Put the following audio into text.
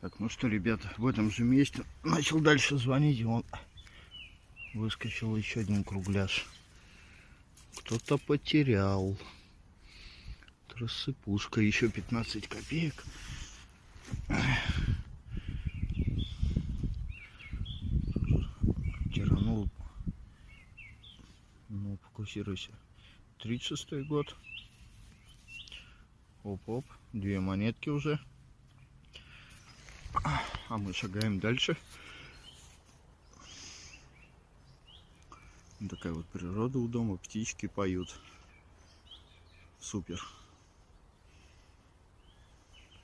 Так, ну что, ребята, в этом же месте начал дальше звонить, и он выскочил еще один кругляш. Кто-то потерял. Рассыпушка, еще 15 копеек. Тиранул. Ну, фокусируйся. 36-й год. Оп-оп, 2 монетки уже. А мы шагаем дальше. Такая вот природа у дома, птички поют. Супер.